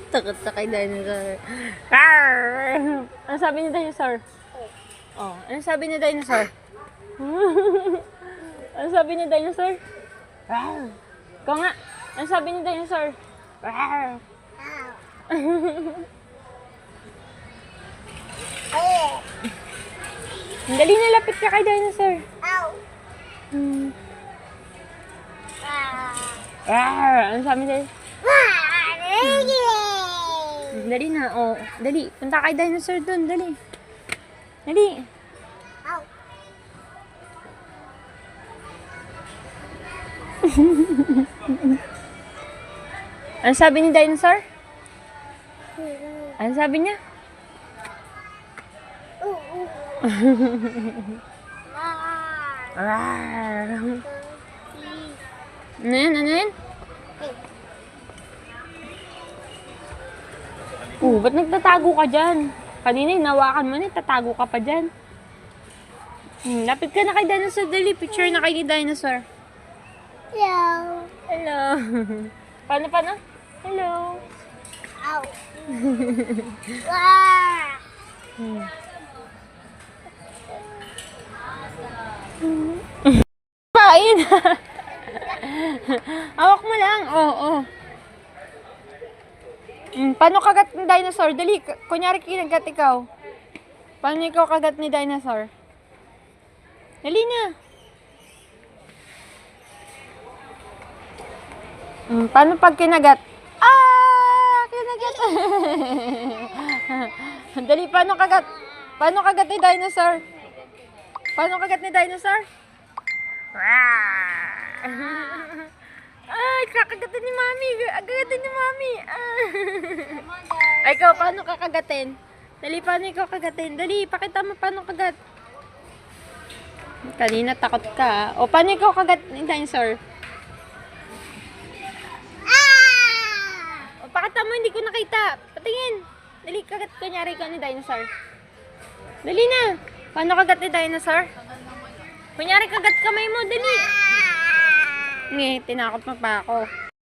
Takot sa kay dinosaur. Rawr! Ano sabi ni dinosaur? Oh, ano sabi ni dinosaur? Ano sabi ni dinosaur? Rawr! Ikaw nga. Ano sabi ni dinosaur? Rawr! Dali na, lapit ka kay dinosaur. Rawr! Ano sabi ni dinosaur? Dali na, oh. Dali, punta kay dinosaur doon, dali. Dali. Ano sabi ni dinosaur? Ano sabi niya? Rawr! Ano yan? Ano yan? Ba't nagtatago ka dyan? Kanina hinawakan mo na, tatago ka pa dyan. Lapit ka na kay dinosaur, dali. Picture na kay dinosaur. Hello. Hello. Paano? Hello. Ow. Wah. Pain. Hawak mo lang. Oo. Paano kagat ng dinosaur? Dali, kunyari kinagat ikaw. Paano ikaw kagat ni dinosaur? Dali na. Paano pag kinagat? Kinagat. Dali, paano kagat? Paano kagat ni dinosaur? Paano kagat ni dinosaur? Ay, kakagatin ni Mami. Agagatin ni Mami. Ay, ikaw, paano kakagatin? Dali, paano ikaw kagatin? Dali, pakita mo paano kagat. Kanina takot ka. O, paano ikaw kagat ni dinosaur? O, pakita mo, hindi ko nakita. Patingin. Dali, kagat kunyari ikaw ni dinosaur. Dali na. Paano kagat ni dinosaur? Kunyari kagat kamay mo, dali. Tinakot mo pa ako.